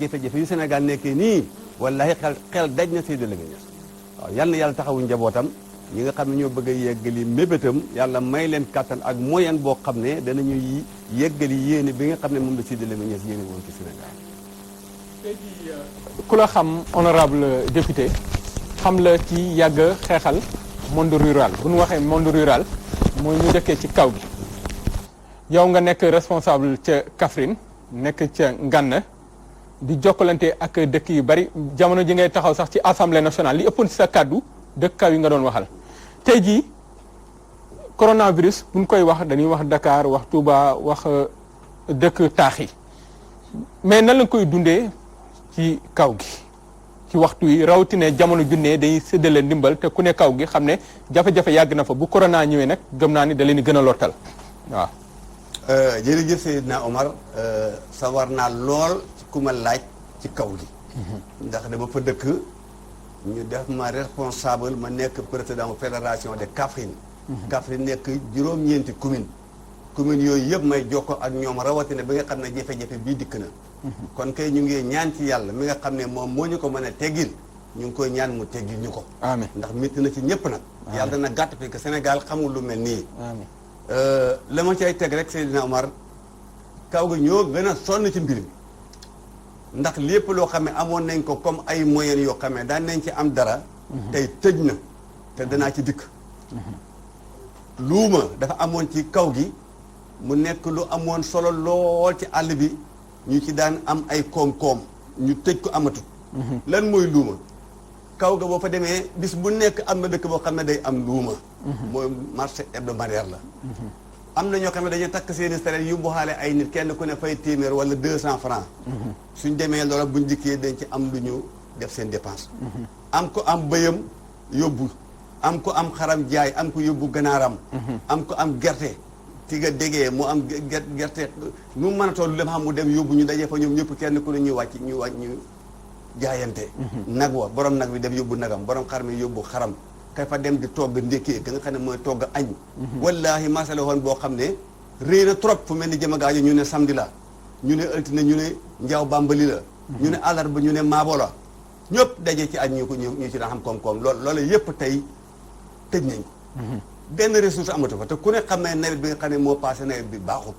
jafe-jafe yu Sénégal nekkee nii wallahi xel daj na Seydi Lamine Niass waaw yal na yàlla taxawu njabootam ñi nga xam ne ñoo bëgg a yeggali mébétam yàlla may leen kàttan ak moyen boo xam ne danañuy yeggali yéene bi nga xam ne moom la Seydi Lamine Niass yéene woon ci Sénégal. tey jii ku la xam honorable député xam la ci yàgg xeexal monde rural bu ñu waxee monde rural mooy ñu dëkkee ci kaw gi yow nga nekk responsable ca Kaffrine nekk ca Ngana di jokkalante ak dëkk yu bari jamono ji ngay taxaw sax ci assemblée nationale li ëppoon ci sa kàddu dëkk kaw yi nga doon waxal tey jii coronavirus bu ñu koy wax dañuy wax Dakar wax Touba wax dëkk taax yi mais nan la koy dundee ci kaw gi ci waxtu yi rawatina jamono junnee dañuy séddale ndimbal te ku ne kaw gi xam ne jafe-jafe yàgg na fa bu corona ñëwee nag gëm naa ni da leen di gën a lottal waaw. jërëjëf Seydina Omar sawar naa lool ku ma laaj ci kaw gi ndax dama fa dëkk ñu def ma responsable ma nekk président fédération de Kaffrine Kaffrine nekk juróom-ñeenti commune yooyu yëpp may jokko ak ñoom rawatina bi nga xam ne jafe-jafe bii dikk na kon kay ñu ngi ñaan ci yàlla mi nga xam ne moom moo ñu ko mën a teggil ñu ngi koy ñaan mu teggil ñu ko amiin ndax métti na ci ñëpp nag yàlla dana gàtt fi que Sénégal xamul lu mel nii la ma cay teg rek Seydina Omar kaw gi ñoo gën a sonn ci mbir mi ndax lépp loo xam ne amoon nañ ko comme ay moyens yoo xam ne daan nañ ci am dara tey tëj na te danaa ci dikk luuma dafa amoon ci kaw gi mu nekk lu amoon solo lool ci àll bi ñu ci daan am ay koom-koom ñu tëj ko amatut lan mooy luuma kaw ga boo fa demee bis bu nekk am na dëkk boo xam ne day am luuma mooy marché hebdomadaire la am na ñoo xam ne dañuy takk seeni sareet yóbbuwaale ay nit kenn ku ne fay téeméer wala 200 francs suñ demee loola buñ dikkee dañ ci am lu ñu def seen dépense am ko am bëyam yóbbu am ko am xaram jaay am ko yóbbu ganaaram am ko am gerte ti nga déggee mu am gerte nu mën a toll dem xam mu dem yóbbu ñu daje fa ñoom ñëpp kenn ku ne ñu wàcc ñu jaayante nag wa borom nag bi dem yóbbu nagam borom xar mi yóbbu xaram kay fa dem di togg ndékkee ka nga xam ne mooy togg añ wallaahi masala woon boo xam ne réy na trop fu mel ni jëmagaajo ñu ne samedi la ñu ne altine ñu ne njaaw bambali la ñu ne àllarba ñu ne maabo la ñëpp daje ci añ ñu ci daan xam koom-koom loolu yëpp tey tëj nañ ko benn ressource amatu fa te ku ne xam ne nawet bi nga xam ne moo passé nawet bi baaxut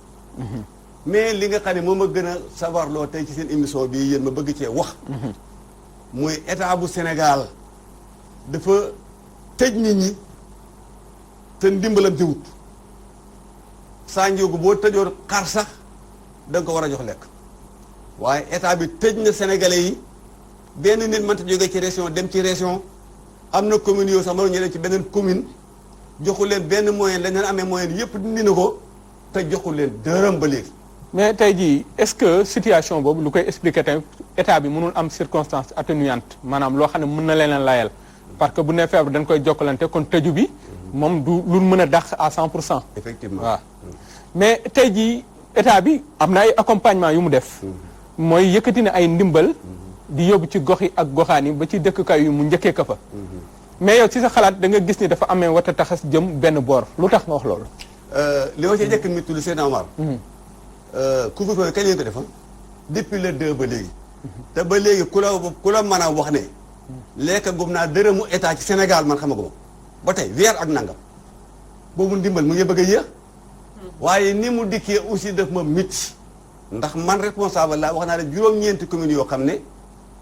mais li nga xam ne moo ma gën a sawarloo tey ci seen émission bi yéen ma bëgg cee wax mooy état bu Sénégal dafa tëj nit ñi te ndimbalam ci wut saa njóogu boo tëjoon xar sax da nga ko war a jox lekk waaye état bi tëj na sénégalais yi benn nit mënta jógee ci région dem ci région am na commune yoo sax mënu ñu dem ci beneen commune joxu leen benn moyen lañ leen amee moyen yëpp dindi na ko te joxu leen dërëm ba léegi. mais tey jii est-ce que situation boobu lu koy expliquer tamit état bi mënul am circonstance atténuante maanaam loo xam ne mën na leen a layal parce que bu nee feebar dañ koy jokkalante kon tëju bi moom du lu mën a dàq à 100%. effectivement waaw mais tey jii état bi am na ay accompagnement yu mu def. mooy yëkkati na ay ndimbal. di yóbbu ci gox yi ak goxaan yi ba ci dëkkukaay yu mu njëkkee ka fa. mais yow ci sa xalaat da nga gis ni dafa amee wata taxas jëm benn boor lu tax nga wax loolu. li ma ci njëkk mi tudd Seydina Omar. couvre-feu kañ lañ ko defoon depuis le 2 ba léegi. te ba léegi ku la mën a wax ne. lekk gum naa dërëmu état ci Sénégal man xamaguma ba tey weer ak nangam boobu ndimbal mu ngi bëgg a yéex. waaye ni mu dikkee aussi daf ma mit ndax man responsable laa wax naa ne juróom-ñeenti communes yoo xam ne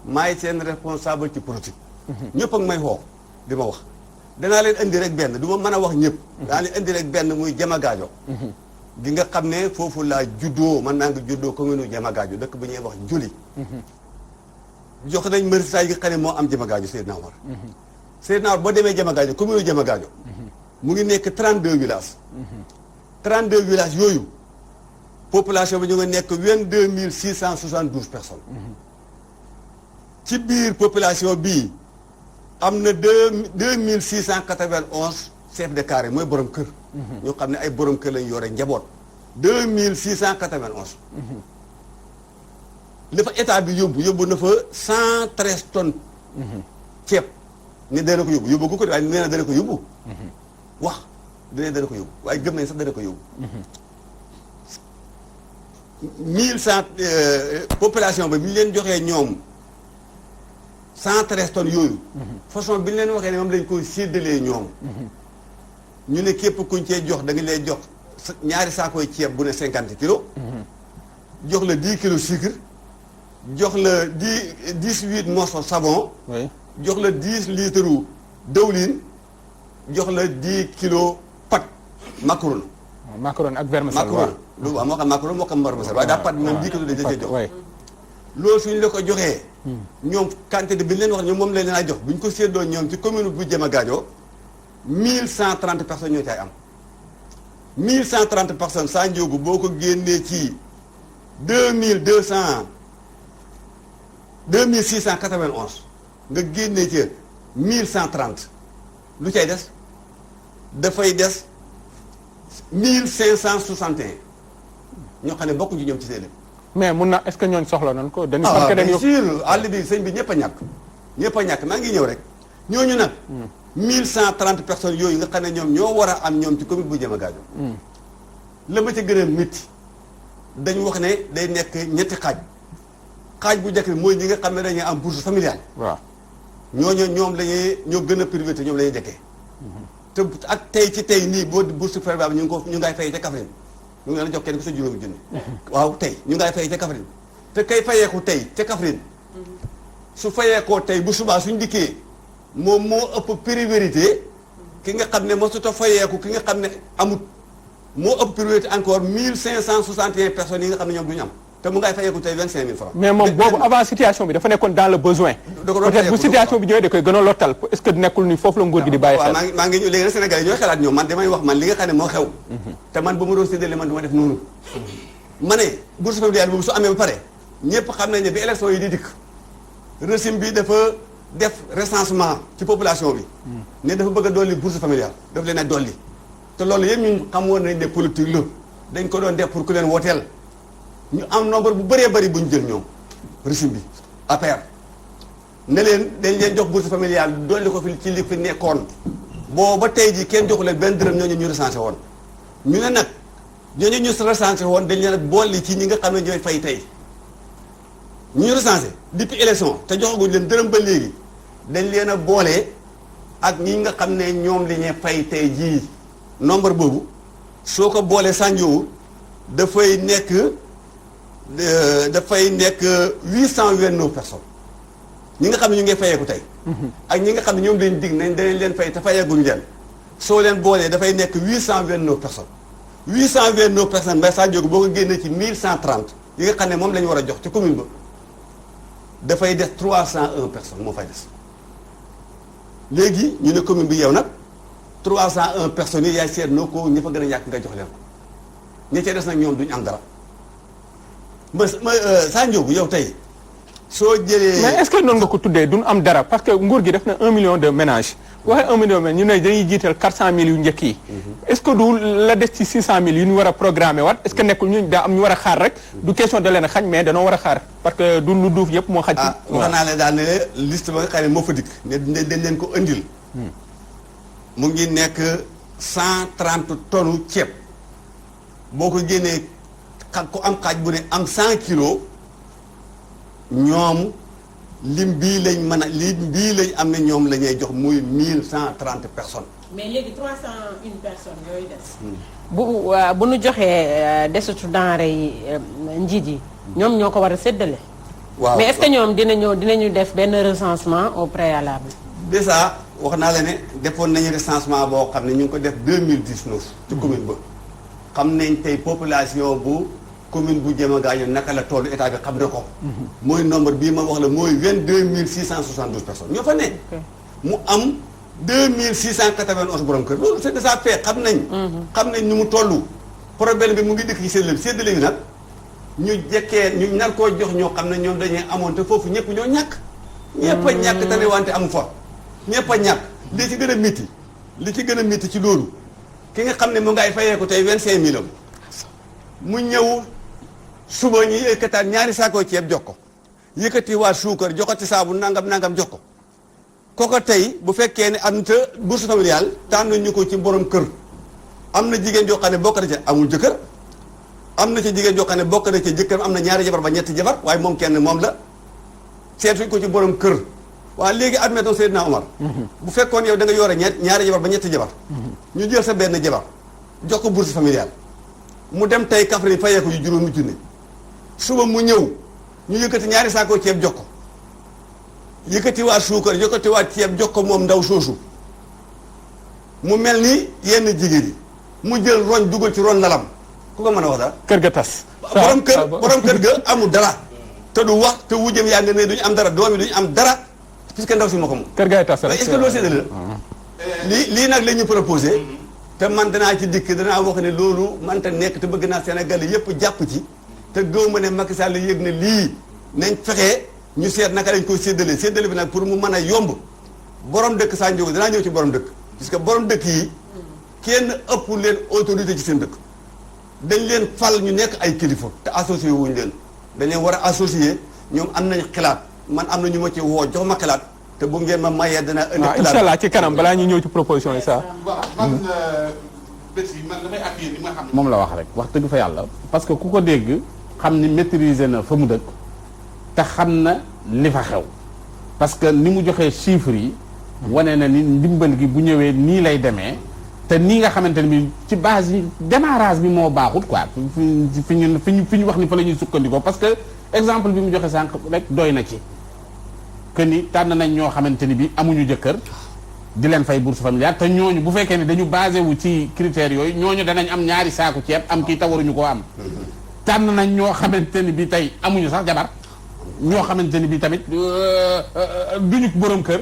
maay seen responsable ci politique. ñëpp ak may xoo di ma wax. danaa leen indi rek benn du ma mën a wax ñëpp. danaa leen indi rek benn muy Jamagaajo. di nga xam ne foofu laa juddoo man naa ngi juddoo commune Jamagaajo dëkk bu ñuy wax Juli. jox nañ mëritaay yi nga xam ne moo am Jamagaajo Seydina Omar. Seydina Omar boo demee Jamagaajo commune Jamagaajo. mu ngi nekk 32 villages. 32 villages yooyu population bi ñu nga nekk 22 672 personnes. ci biir population bii am na 2691 chefs de carré mooy borom kër. ñoo xam ne ay borom kër lañ yore njaboot. 2691. li fa état bi yóbbu na fa 113 tonnes. ceeb ne dana ko yóbbu ko waaye nee na dana ko yóbbu. wax dana ko yóbbu waaye gëm nañ sax dana ko yóbbu. 1100 population ba bi ñu leen joxee ñoom 113 tonnes yooyu. façon bi ñu leen waxee ne moom lañ koy séddalee ñoom. ñu ne képp kuñ cee jox da nga lay jox ñaari saakooy ceeb bu ne 50 kilos. jox la 10 kilos sucre. jox la 18 morceaux savon. oui jox la 10 litres dëwlin. jox la 10 kilos pat macaron. macaron ak vermicelle. macaron lu waaw moo xam macaron moo xam vermicelle waaye daa pat même 10 kilos dañ cee jox. loolu suñu la ko joxee. ñoom quantité bi ñu leen wax ñoom moom la leen a jox bu ñu ko séddoo ñoom ci commune bu Diamagaajo 1130 personnes ñoo caay am. 1130 personnes saa njóogu boo ko génnee ci 2691 nga génnee ci 1130 lu cay des dafay des 1561 ñoo xam ne bokkuñ ci ñoom ci seen mais mun na est-ce que ñooñu soxla nañ ko. dañu parce parce que que dañu sûr àll bi sëñ bi ñëpp a ñàkk maa ngi ñëw rek ñooñu nag 1130 personnes yooyu nga xam ne ñoom ñoo war a am ñoom ci commune bu Diamagaajo la ma ca gën a métti dañu wax ne day nekk ñetti xaaj bu njëkk bi mooy ñi nga xam ne dañuy am bourse familiale. waaw ñooñu ñoom ñoo gën a priorité ñoom la ñuy njëkkee te ak tey ci tey nii boo bourse familiale ñu ngay fay ca Kaffrine ñu ngi leen jox kenn ku sa juróomi junni waaw tey ñu ngay fay ca Kaffrine te kay fayeeku tey ca Kaffrine su fayeekoo tey bu subaa suñ dikkee moom moo ëpp priorité ki nga xam ne mosut a fayeeku ki nga xam ne amut moo ëpp priorité encore 1561 personnes yi nga xam ne ñoom du ñu am te mu ngay fayeeku tey 25000 francs. mais moom boobu avant situation bi dafa nekkoon dans le besoin. da ko doon peut-être bu situation bi ñëwee da koy gën a lottal est-ce que nekkul ni foofu la nguur gi di bàyyi xel. waaw maa ngi ñëw léegi nag Sénégal yi ñooy xalaat ñoom man damay wax man li nga xam ne moo xew. te man ba ma doon séddale man dama def noonu. ma ne bourse familiale boobu su amee ba pare ñëpp xam nañ ne bi élection yi di dikk régime bi dafa def recensement ci population bi. ne dafa bëgg a dolli bourse familiale daf leen a dolli. te loolu yëpp ñun xamoon nañ ne politique la dañ ko doon def pour ku leen wooteel ñu am nombre bu bëree bëri bu ñu jël ñoom régime bi APR ne leen dañ leen jox bourse familiale dolli ko fi ci li fi nekkoon booba tey jii kenn joxu leen benn dërëm ñooñu ñu recensé woon ñu ne nag ñooñu ñu recensé woon dañ leen a boole ci ñi nga xam ne ñooy fay tey ñu recensé depuis élection te joxaguñ leen dërëm ba léegi dañ leen a boole ak ñi nga xam ne ñoom li ñuy fay tey jii nombre boobu soo ko boolee sànjoowu dafay nekk 829 personnes ñi nga xam ne ñu ngi fayeeku tey ak ñi nga xam ne ñoom lañ dig nañ danañ leen fay te fayeeguñ leen soo leen boolee dafay nekk 829 personnes 829 personnes mbay sànjoogu boo ko génnee ci 1130 yi nga xam ne moom la ñu war a jox ci commune ba dafay des 301 personnes moo fay des léegi ñu ne commune bi yow nag 301 personnes yi yaay seet noo ko ñi fa gën a ñàkk nga jox leen ko ñi cee des nag ñoom duñu am dara saa njóogu yow tey soo jëlee. mais est-ce que noonu nga ko tuddee duñ am dara parce que nguur gi def na 1 million de ménages waxee 1 million de ménages ñu ne dañuy jiital 400000 yu njëkk yi. est-ce que du la des ci 600000 yu ñu war a programmer waat est-ce que nekkul ñu daa am ñu war a xaar rek du question de leen a xañ mais danoo war a xaar parce que du lu duuf yëpp moo xaj. wax naa ne daal ne liste ba nga xam ne moo fa dikk ne dañ leen ko indil. mu ngi nekk 130 tonnes ceeb boo ko génnee ku am xaaj bu ne am 100 kilos ñoom lim bii lañ mën a lim bii lañ am ne ñoom la ñuy jox muy 1130 personnes. mais léegi 301 personnes yooyu des. bu nu joxee desitu denrée yi njiit yi. ñoom ñoo ko war a séddale. waaw mais est-ce que ñoom dinañu def benn recensement au préalable. déjà wax naa la ne defoon nañu recensement boo xam ne ñu ngi ko def 2019. ci commune ba. xam nañ tey population bu commune bu Diamagaajo naka la tollu état bi xam na ko. mooy nombre bii ma wax la mooy 22672 personnes ñoo fa ne. mu am 2691 borom kër loolu c'est déjà fait xam nañ. xam nañ ni mu toll. problème bi mu ngi dëkk ci séddale bi nag ñu jekkee ñu nar koo jox ñoo xam ne ñoom dañuy amoon te foofu ñëpp ñoo ñàkk. ñëpp a ñàkk te ne wante amu fa. ñëpp a ñàkk li ci gën a métti li ci gën a métti ci loolu ki nga xam ne mu ngay fayee ko tey 25000 mu ñëw suba ñu yëkkataat ñaari saako ceeb jox ko yëkkati waa suukar joxati saabu nangam jox ko kooka tey bu fekkee ne am te bourse familiale tànn ñu ko ci borom kër am na jigéen joo xam ne bokk na ci amul jëkkër am na ci jigéen joo xam ne bokk na ci jëkkëram am na ñaari jabar ba ñetti jabar waaye moom kenn moom la seetuñ ko ci borom kër waaye léegi admettons Seydina Omar bu fekkoon yow da nga yore ñaari jabar ba ñetti jabar ñu jël sa benn jabar jox ko bourse familiale mu dem tey Kaffrine fayee ko yu juróomi junni suba mu ñëw ñu yëkkati ñaari saako ceeb jox ko yëkkati waa suukar yëkkati waa ceeb jox ko moom ndaw soosu mu mel ni yenn jigéen yi mu jël roñ dugal ci ron lalam ku ko mën a wax dara. kër ga tas. borom kër ga amul dara te du wax te wujjam yaa nga ne duñu am dara doom yi duñu am dara puisque ndaw si moo ko moom. kër gaay tas rek est-ce que loolu séddale la. lii nag la ñu proposé te man danaa ci dikk danaa wax ne loolu man te nekk te bëgg naa Sénégal yëpp jàpp ci te gëw ma ne Macky Sall yëg ne lii nañ fexe ñu seet naka lañ koy séddale séddale bi nag pour mu mën a yomb borom dëkk saa njóogu danaa ñëw ci borom dëkk puisque borom dëkk yi kenn ëpp leen autorité ci seen dëkk dañ leen fal ñu nekk ay kilifa te associé wuñu leen dañ leen war a associé ñoom am nañ xalaat man am na ñu ma ci woo jox ma xalaat te bu ngeen ma mayee dana indi xalaat incha allah ci kanam balaa ñu ñëw ci proposition yi sax. waaw man bés yi man damay appuyer li nga xam ne moom la wax rek wax dëgg fa yàlla parce que ku ko dégg xam ni maîtriser na fa mu dëkk te xam na li fa xew parce que ni mu joxee chiffres yi wane na ni ndimbal gi bu ñëwee nii lay demee te nii nga xamante ne bi ci base yi démarrage bi moo baaxut quoi fi ñu wax ni fa la ñuy sukkandikoo parce que exemple bi mu joxe sànq rek doy na ci que ni tànn nañ ñoo xamante ni bi amuñu jëkkër di leen fay bourse familiale te ñooñu bu fekkee ne dañu basé wu ci critères yooyu ñooñu danañ am ñaari saaku ceeb am kii tawaruñu koo am tànn nañ ñoo xamante ni bi tey amuñu sax jabar ñoo xamante ni bi tamit duñu borom kër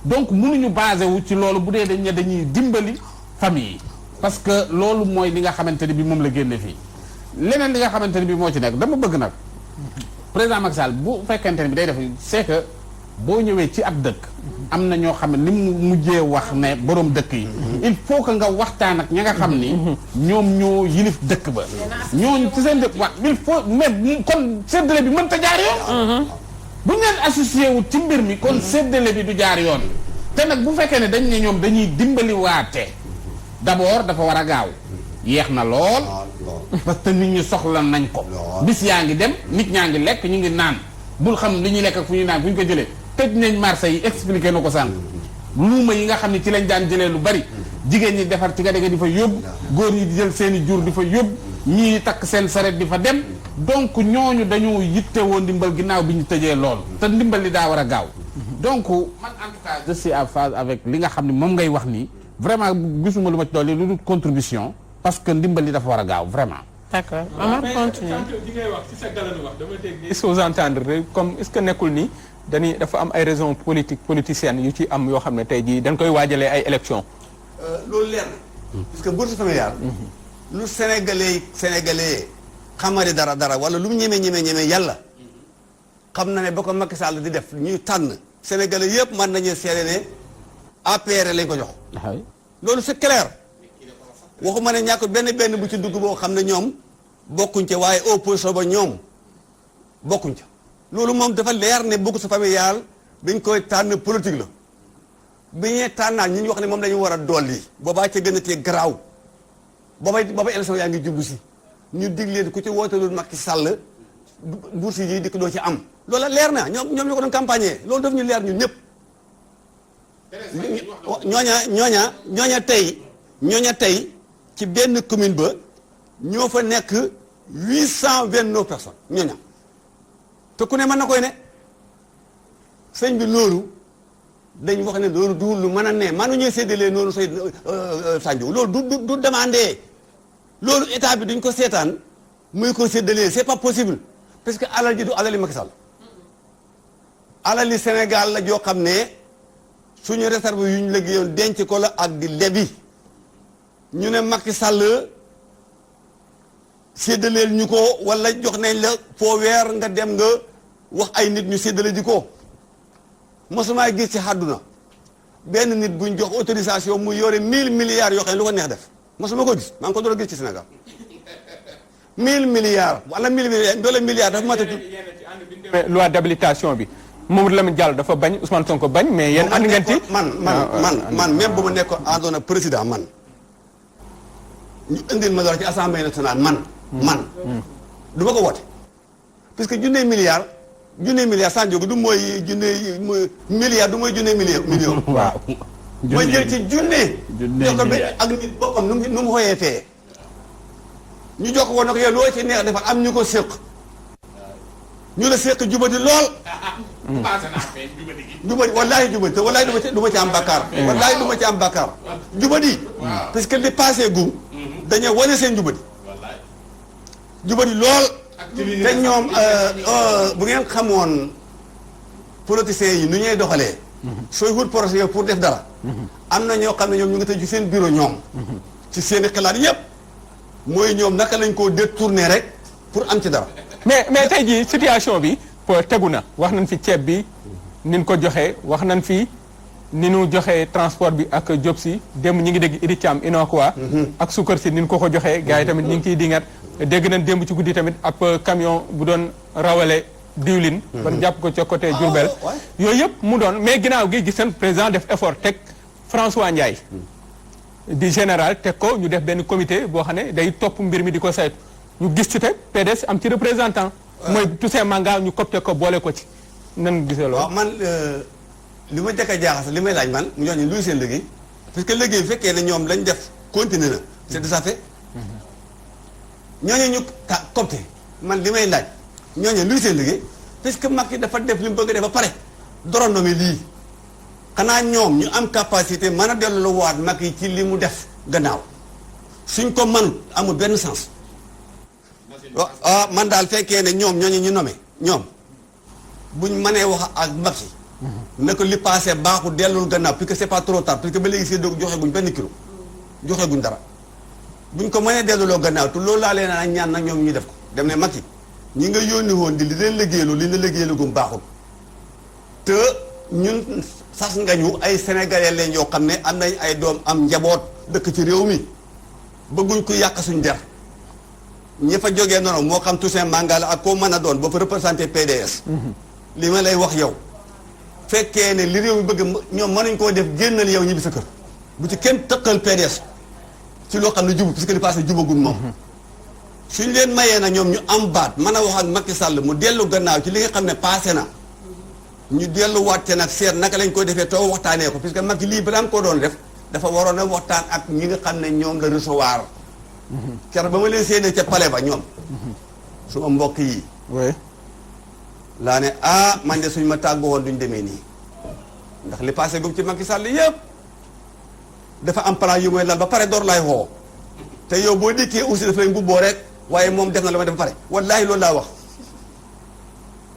donc mënuñu basé wu ci loolu bu dee dañ ne dañuy dimbali famille yi parce que loolu mooy li nga xamante ni bi moom la génne fii leneen li nga xamante ni bi moo ci nekk dama bëgg nag président Macky Sall bu fekkente ni bi day def c'est que boo ñëwee ci ab dëkk am na ñoo xam ne li mu mujjee wax ne borom dëkk yi il faut que nga waxtaan ak ña nga xam ni ñoom ñoo yilif dëkk ba ñooñu ci seen dëkk wax il faut mais kon séddale bi mënta jaar yoon bu ñu leen associé wu ci mbir mi kon séddale bi du jaar yoon te nag bu fekkee ne dañ ne ñoom dañuy dimbali waate d'abord dafa war a gaaw yeex na lool parce que nit ñi soxla nañ ko bis yaa ngi dem nit ñaa ngi lekk ñu ngi naan bul xam li ñuy lekk ak fu ñuy naan fu ñu ko jëlee tëj nañ marché yi expliqué na ko sànq luuma yi nga xam ne ci lañ daan jëlee lu bari jigéen ñi defar ci ga dégg di fa yóbbu góor ñi di jël seen i jur di fa yóbbu ñii takk seen saret di fa dem donc ñooñu dañoo yitte woon ndimbal ginnaaw bi ñu tëjee lool te ndimbal li daa war a gaaw donc man en tout cas je suis en phase avec li nga xam ne moom ngay wax nii vraiment gisuma lu ma ci dolli lu dul contribution parce que ndimbal li dafa war a gaaw vraiment. d'accord Omar continue. li ngay wax ci sa galanu wax dama dégg sous-entendre comme est-ce que nekkul ni dafa am ay raisons politiciennes yu ci am yoo xam ne tey jii dañ koy waajalee ay élections. loolu leer na. parce que bourse familiale. lu sénégalais xamari dara wala lu mu ñeme yàlla xam na ne ba ko Macky Sall di def ñuy tànn sénégalais yëpp mën nañu seede ne APR lañ ko jox. loolu c'est clair. waxuma ne ñàkk benn bu ci dugg boo xam ne ñoom bokkuñ ca waaye opposition ba ñoom bokkuñ ca loolu moom dafa leer ne bourse familiale biñ koy tànn politique la bi ñuy tànnaat ñi ñu wax ne moom lañu war a dolli boobaa ca gën a tee garaaw boobay élection yaa ngi jublu si ñu dig leen ku ci woote loolu Macky Sall bourse yi dikk doo ci am loola leer na ñoom ñu ko doon campagne loolu daf ñu leer ñun ñëpp ñooña tey ci benn commune ba ñoo fa nekk 829 personnes ñooña te ku ne mën na koy ne sëñ bi loolu dañ wax ne loolu du lu mën a ne mënuñuy séddalee noonu say Sadio loolu du demandé loolu état bi duñ ko seetaan muy ko séddalee c'est pas possible parce que alal ji du alali Macky Sall alali Sénégal la joo xam ne suñu réserve yu ñu liggéeyoon denc ko la ak di lebi ñu ne Macky Sall séddaleel ñu ko wala jox nañ la foo weer nga dem nga wax ay nit ñu séddale ji ko mosuma gis ci àdduna benn nit buñ jox autorisation mu yore 1000 milliards yoo xam ne lu ko neex def mosuma ko gis maa ngi ko door a gis ci Sénégal 1000 milliards wala 1000 milliards doole milliards dafa matatu. loi d'habilitation bi Mamadou Lamine Diallo dafa bañ Ousmane Sonko bañ mais yéen ànd ngeen ci. man même bu ma nekkoon àndoon ak président man ñu indil ma dara ci assemblée nationale man man du ma ko woote parce que junne milliard Sa Ndiogou du mooy milliard du mooy junne million waaw mooy jël ci junne jox ko ak nit boppam nu mu xooyee fee ñu jox ko woon na ko yow loo ci neex dafa am ñu ko séq ñu la séq jubati lool jubati wallaahi jubati te wallaahi du ma ci am bàkkaar wallaahi du ma ci am bàkkaar jubati parce que li passé gu dañoo wane seen jubati lool te ñoom bu ngeen xamoon politiciens yi nu ñuy doxalee sooy wut projet yow pour def dara am na ñoo xam ne ñoom ñu ngi tëj ci seen bureau ñoom ci seen i xalaat yépp mooy ñoom naka lañ koo détourner rek pour am ci dara mais tey jii situation bi tegu na wax nañ fi ceeb bi nin ko joxee wax nañ fi ni nu joxee transport bi ak job si démb ñi ngi dégg Idi Thiam Unocois ak sukkar si nin ko joxee gars yi tamit ñi ngi ciy dingat dégg nañ démb ci guddi tamit ab camion bu doon rawale diwlin ban jàpp ko ca côté Diourbel yooyu yëpp mu doon mais ginnaaw gi gis nañ président def effort teg François Ndiaye di général teg ko ñu def benn comité boo xam ne day topp mbir mi di ko saytu ñu gis ci teg PDS am ci représentant mooy Toussaint Manga ñu copte ko boole ko ci nan gisee loolu waaw man li ma jëkk a jaaxal li may laaj man mu ñooñu luy seen liggéey parce que liggéey bu fekkee ne ñoom lañ def continuer na c'est de ça fait ñooñu ñu copte man li may laaj ñooñu luy seen liggéey parce que Macky dafa def li mu bëgg a def ba pare doronomi lii xanaa ñoom ñu am capacité mën a dellu waat Macky ci li mu def gannaaw suñ ko mënut amul benn sens man daal fekkee ne ñoom ñooñu ñu nommé ñoom buñ mënee wax ak Macky na ko li passé baaxul dellul gannaaw puisque c'est pas trop tard puisque ba léegi see doog joxe guñ benn kilo joxe guñ dara buñ ko mënee delluloo gannaaw te loolu laa leen a ñaan nag ñoom ñu def ko dem ne Macky ñi nga yónni woon di li leen liggéeyaloo li ñu liggéeyalu gum baaxul te ñun sas nga ñu ay sénégalais leen yoo xam ne am nañ ay doom am njaboot dëkk ci réew mi bëgguñ ko yàq suñ der ñi fa jógee noonu moo xam Toussaint Manga la ak koo mën a doon ba fa représenté PDS li ma lay wax yow fekkee ne li réew mi bëgg ñoom mënuñ koo def génnal yow ñibbi sa kër bu ci kenn tëqal PDS ci loo xam ne jubu parce que li passé jubagul moom suñ leen mayee na ñoom ñu am baat mën a wax ak Macky Sall mu dellu gannaaw ci li nga xam ne passé na ñu delluwaat te nag seet naka lañ koy defee taw waxtaanee ko puisque Macky lii balaa nga ko doon def dafa waroon a waxtaan ak ñi nga xam ne ñoom la recevoir keroog ba ma leen séenee ca palais ba ñoom suma mbokk yi laa ne man de suñ ma tàggoo woon duñ demee nii ndax li passé gum ci Macky Sall yëpp dafa am plan yu mooy lal ba pare door laay xoo te yow boo dikkee aussi daf lay mbubboo rek waaye moom def na la ma def ba pare wallaahi loolu laa wax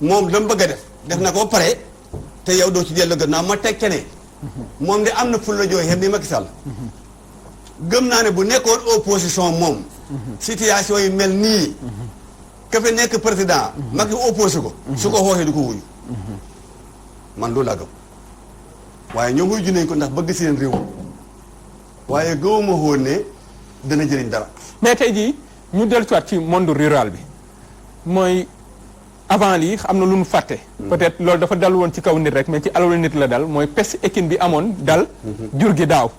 moom la mu bëgg a def na ko ba pare te yow doo ci dellu gannaaw ma teg ca ne moom de am na ful la jooy xem ni Macky Sall gëm naa ne bu nekkoon opposition moom situation yi mel nii ka fi nekk président Macky opposé ko su ko xooxee du ko wuyu man loolu laa gëm waaye ñoom wuyu nañ ko ndax bëgg seen réew waaye gëwuma woon ne dana jëriñ dara mais tey jii ñu dellusiwaat ci monde rural bi mooy avant lii am na lu ñu fàtte peut-être loolu dafa dal woon ci kaw nit rek mais ci alalu nit la dal mooy peste équine bi amoon dal jur gi daaw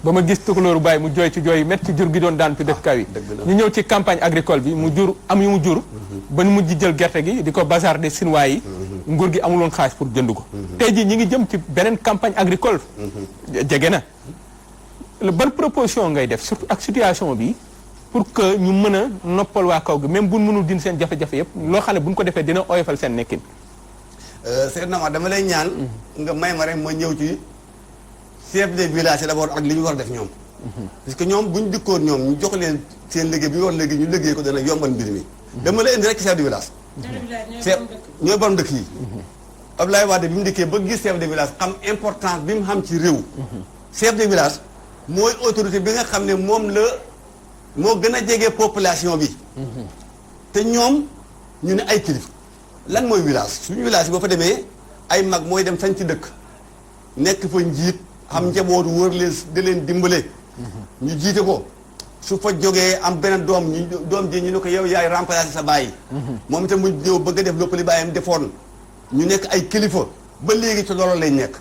ba ma gis tukulóoru bàyyi mu jooy ci jooy métti ci jur gi doon daan fi def kaw yi ñu ñëw ci campagne agricole bi mu jur am yu mu jur ba ñu mujj jël gerte gi di ko bazarder Sinwaa yi nguur gi amuloon xaalis pour jënd ko tey jii ñi ngi jëm ci beneen campagne agricole jege na ban proposition ngay def surtout ak situation bi pour que ñu mën a noppal waa kaw gi même buñ mënul din seen jafe-jafe yëpp loo xam ne buñ ko defee dina oyofal seen nekkin Seydou Nama dama lay ñaan nga may ma rek ma ñëw ci chef de village d'abord ak li ñu war a def ñoom parce que ñoom buñ dikkoon ñoom ñu jox leen seen liggéey bi ñu war léegi ñu liggéey ko dana yombal mbir mi dama la indi rek ci chef de village ñooy borom dëkk yi Abdoulaye Wade bi mu dikkee ba gis chef de village xam importance bi mu xam ci réew chef de village mooy autorité bi nga xam ne moom la moo gën a jege population bi te ñoom ñu ne ay kilifa lan mooy village suñu village yi boo fa demee ay mag mooy dem sañ ci dëkk nekk fa njiit xam njabootu wër leen di leen dimbale ñu jiite ko su fa jógee am beneen doom ji ñu ne ko yow yaay remplacer sa bàyyi moom itam mu ñëw bëgg a def lépp li bàyyam defoon ñu nekk ay kilifa ba léegi ci loolu lañ nekk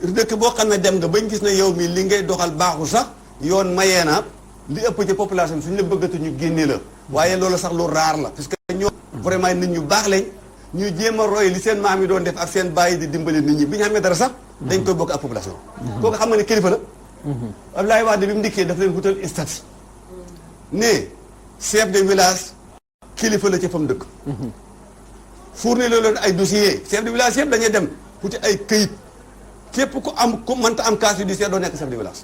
dëkk boo xam ne dem nga bañ gis ne yow mi li ngay doxal baaxul sax yoon mayee na li ëpp ci population bi suñu la bëggatu ñu génnee la waaye loolu sax lu raar la parce que ñoom vraiment nit ñu baax lañ ñu jéem a roy li seen maam yi doon def ak seen bàyyi di dimbali nit ñi bi ñu xamee dara sax dañ koy bokk ak population kooku xam nga ne kilifa la Abdoulaye Wade bi mu dikkee daf leen wutal statut ne chef de village kilifa la ca fam dëkk fournir loolu ay dossiers chef de village yëpp dañuy dem wuti ay këyit képp ku am ku mënta am casier judiciaire doo nekk chef de village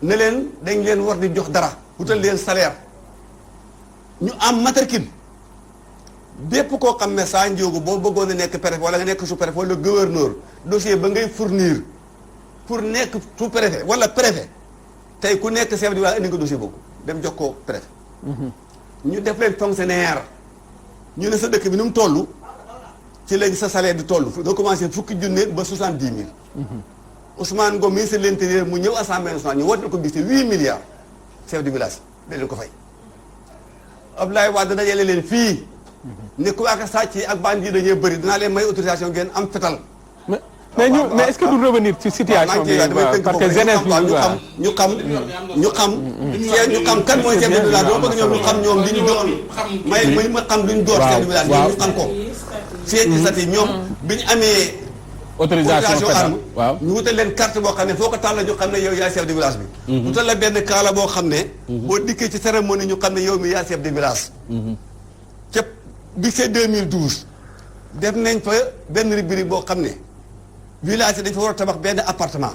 ne leen dañ leen war di jox dara wutal leen salaire ñu am matricule bépp koo xam ne saa njóogu boo bëggoon a nekk préfet wala nga nekk sous-préfet wala gouverneur dossier ba ngay fournir pour nekk sous-préfet wala préfet tey ku nekk chef de village indi nga dossier boobu dem jox ko préfet ñu def leen fonctionnaire ñu ne sa dëkk bi nu mu toll ci lañ sa salaire di toll nga commencé fukki junne ba 70 000 Ousmane Ngom ministre de l'intérieur mu ñëw assemblée nationale ñu woote ko gis 8 milliards chef de village da leen ko fay Abdoulaye Wade dajale leen fii ne ku ak sàcc yi ak bandi yi dañuy bëri dinaa leen may autorisation ngeen am fetal mais est-ce que du revenir ci situation bi parce que jeunesse bi ñu xam kan mooy chef de village doo bëgg ñoom ñu xam ñoom li ñu doon may ma xam lu ñu door chef de village ñu xam ko seen statut ñoom bi ñu amee autorisation arme waaw ñu wutal leen carte boo xam ne foo ko tàll ñu xam ne yow yaay chef de village bi wutal la benn kaala boo xam ne boo dikkee ci cérémonie ñu xam ne yow mi yaay chef de village ca bi c'est 2012 def nañ fa benn rubrique boo xam ne village yi dañ fa war a tabax benn appartement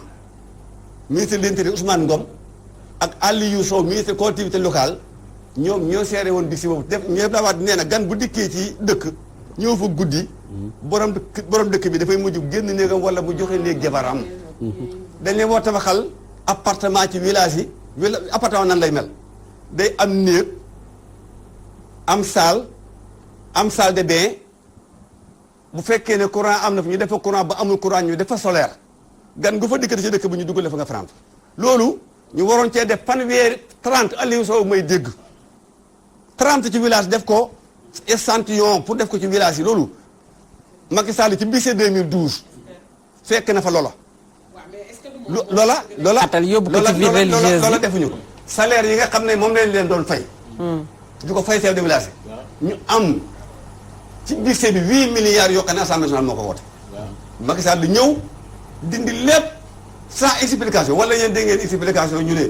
ministre de l'intérieur Ousmane Ngom ak Aliou Sow ministre collectivité locale ñoom ñoo seere woon bi si boobu def ñëpp daa waat nee na gan bu dikkee ci dëkk ñëw fa guddi borom dëkk bi dafay mujj génn néegam wala mu joxe néeg jabaram dañ leen war tabaxal appartement ci village yi appartement nan lay mel day am néeg am salle de bain bu fekkee ne courant am na fa ñu def fa courant ba amul courant ñu def fa solaire gan gu fa dikkati ci dëkk bi ñu dugal fa nga France loolu ñu waroon cee def fanweeri 30 Aliou Sow may dégg 30 ci village def ko échantillon pour def ko ci village yi loolu Macky Sall ci budget 2012 fekk na fa loola. loola atal yóbbu ko ci biir religieuse loola defuñu ko salaire yi nga xam ne moom lañ leen doon fay. di ko fay chef de village ñu am ci budget bi 8 milliards yoo xam ne assemblée nationale moo ko woote. Macky Sall di ñëw dindi lépp sans explication wala yéen dégg ngeen explication ñu ne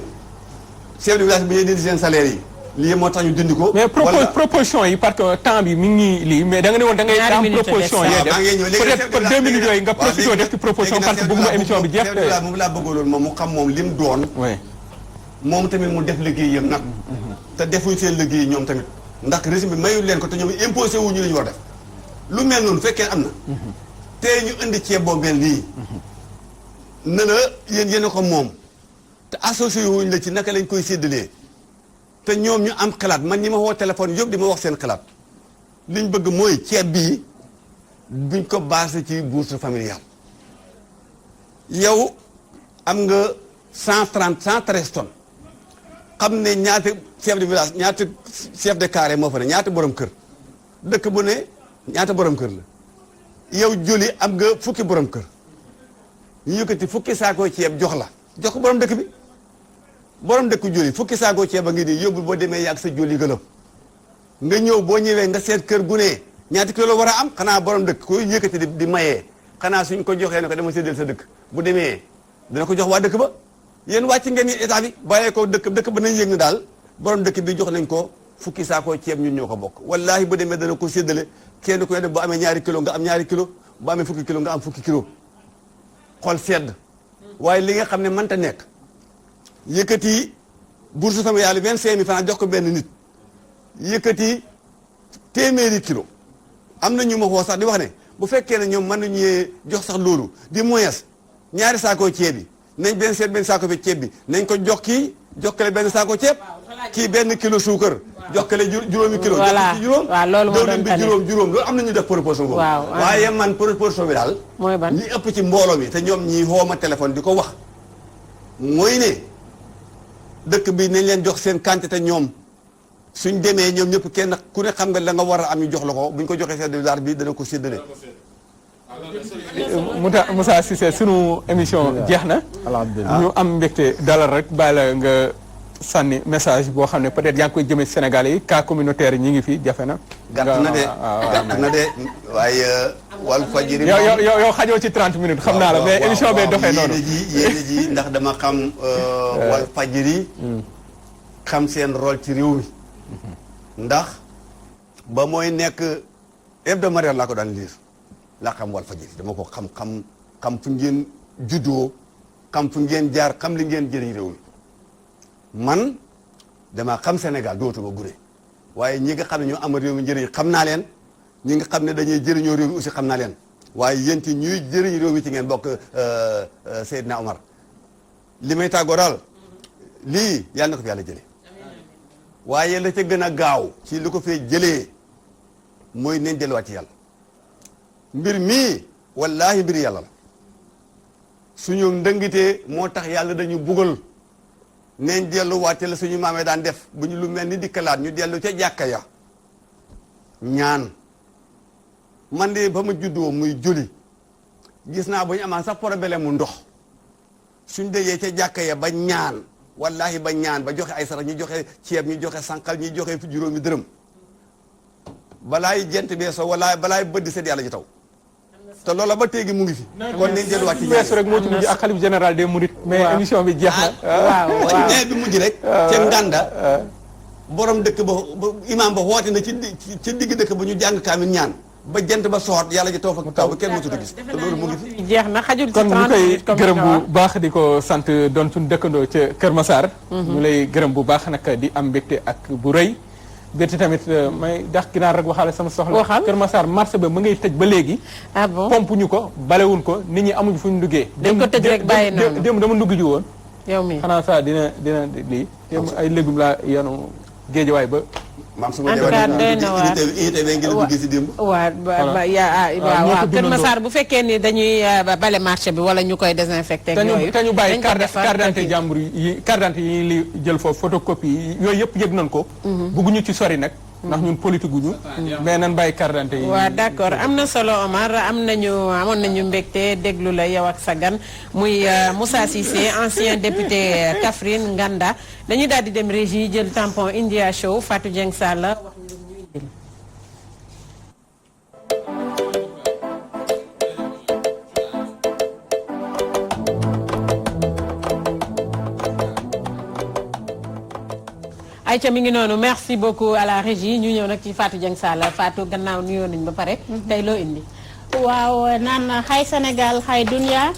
chef de village bi ñuy dindi seen salaire yi lii moo tax ñu dindi ko. mais proposition yi parce que temps bi mi ngi lii mais da nga ne woon da ngay am proposition yi def peut-être que 2 minutes yooyu nga profité def ci proposition parce que bëgguma émission bi jeex. chef de village moom laa bëggoon loolu moom mu xam moom lim doon. moom tamit mu def liggéeyam nag. te defuñ seen liggéey ñoom tamit ndax régime bi mayul leen ko te ñoom imposé wu ñu li ñu war a def lu mel noonu fekkee am na. tey ñu indi ceeb boo mel nii. ne la yéen a ko moom te associé wuñ la ci naka lañ koy séddalee te ñoom ñu am xalaat man ñi ma woo téléphone yëpp di ma wax seen xalaat liñ bëgg mooy ceeb bii buñ ko basé ci bourse familiale yow am nga 113 tonnes xam ne ñaata chef de village ñaata chef de carré moo fa ne ñaata borom kër dëkk bu ne ñaata borom kër la yow joli am nga fukki borom kër ñu yëkkati fukki saakoo ceeb jox la jox ko borom dëkk bi borom dëkk joli fukki saakoo ceeb a ngi nii yóbbul boo demee yàgg sa joli gëlëm nga ñëw boo ñëwee nga seet kër gu ne ñaati kilo la war a am xanaa borom dëkk koy yëkkati di mayee xanaa suñ ko joxee ne ko dama séddale sa dëkk bu demee dina ko jox waa dëkk ba yéen wàcc ngeen ni état bi bàyyee ko dëkk ba nañ yëg na daal borom dëkk bi jox nañ ko fukki saakoo ceeb ñun ñoo ko bokk wallaahi bu demee dana ko séddale kenn ku ne def bu amee ñaari kilo nga am ñaari kilo bu amee fukki kilo nga am fukki kilo xol sedd waaye li nga xam ne mënta nekk yëkkati bourse familiale 25 000 francs jox ko benn nit yëkkati téeméeri kilo am na ñu ma xoo sax di wax ne bu fekkee ne ñoom mën nañu jox sax loolu di moyes ñaari saakoo ceeb bi nañ benn seet benn saako bi ceeb bi nañ ko jox kii jokkale benn saako ceeb kii benn kilo suukar jokkale juróomi kilo voilà juróom loolu moo doon bi juróom loolu am na ñu def proposition boobu waaye man proposition bi daal mooy ban li ëpp ci mbooloo mi te ñoom ñi xooma téléphone di ko wax mooy ne dëkk bi nañ leen jox seen quantité ñoom suñ demee ñoom ñëpp kenn ku ne xam nga la nga war a am ñu jox la ko buñ ko joxee chef de village bi dana ko séddale. Moussa Cissé sunu émission jeex na. alhamdulilah ñu am mbégte dalal rek bàyyi la nga sànni message boo xam ne peut-être yaa ngi koy jëmee Sénégalais yi cas communautaire yi ñi ngi fi jafe na. gàtt na de waaye Walfadjri yow xajoo ci 30 minutes xam naa la mais émission bee doxee noonu yéene ji ndax dama xam Walfadjri xam seen rôle ci réew mi ndax ba mooy nekk hebdomadaire laa ko daan lire laa xam Walfadjri dama ko xam fu ngeen juddoo xam fu ngeen jaar xam li ngeen jëriñ réew mi man dama xam Sénégal dootuma gure waaye ñi nga xam ne ñoo am réew mi njëriñ xam naa leen ñi nga xam ne dañuy jëriñoo réew mi aussi xam naa leen waaye yéen ci ñuy jëriñ réew mi ci ngeen bokk Seydina Omar li may tàggoo daal lii yàlla na ko fi yàlla jëlee waaye la ca gën a gaaw ci li ko fee jëlee mooy neen delluwaat ci yàlla mbir mii wallaahi mbir yàlla la suñu ndëngitee moo tax yàlla dañu bugal neen delluwaat la suñu maamee daan def bu ñu lu mel ni dikkalaat ñu dellu ca jàkka ya ñaan man de ba ma juddoo muy julli gis naa bu ñu amaan sax problème mu ndox suñ dajee ca jàkka ya ba ñaan wallaahi ba ñaan ba joxe ay sarax ñu joxe ceeb ñu joxe sànqal ñu joxe juróomi dërëm balaay jent bee so wallaahi balaay bëddi set yàlla ji taw te loola ba téegi mu ngi fi kon nañ delluwaat ci weesu rek moo ci mujj ak xalif général des mourides mais émission bi jeex na waaw nee bi mujj rek ca ngànda borom dëkk ba imaam ba woote na ci digg dëkk ba ñu jàng kaamil ñaan ba jant ba soot yàlla ji taw fa taw ba kenn mësut a gis te loolu mu ngi fi jeex na xajul ci kon ñu koy gërëm bu baax di ko sant doon suñu dëkkandoo ca Kër Massar ñu lay gërëm bu baax nag di am mbégte ak bu rëy bétti tamit may dax ginaar rek waxaale sama soxla Kër Massar marché ba mu ngay tëj ba léegi pompe ñu ko balewuñ ko nit ñi amuñu fu ñu duggee dañ ko tëj rek bàyyi noonu démb dama ndugg ji woon yow mi xanaa ça dina lii démb ay légumes laa yanu géejewaay ba maam su ma unité bi ngeen dugg si démb waaw Kër Massar bu fekkee ni dañuy bale marché bi wala ñu koy désinfecté ak yooyu te ñu bàyyi carte d'identité jàmbur yi carte d'identité yi li jël foofu photocopie yi yooyu yëpp yëg nañ ko bugguñu ci sori nag ndax ñun politique guñu mais nan bàyyi carte d'identité yi waaw d'accord am na solo Omar amoon nañu mbégte déglu la yow ak sa gan muy Moussa Cissé ancien député Kaffrine Nganda dañuy daal di dem régie jël tampon India Show Fatou Dieng Sall wax ñu ñuy indil Aïcha mi ngi noonu merci beaucoup à la régie ñu ñëw nag ci Fatou Dieng Sall Fatou gannaaw nuyoo nañ ba pare tey loo indi waaw naan xay Sénégal xay dunia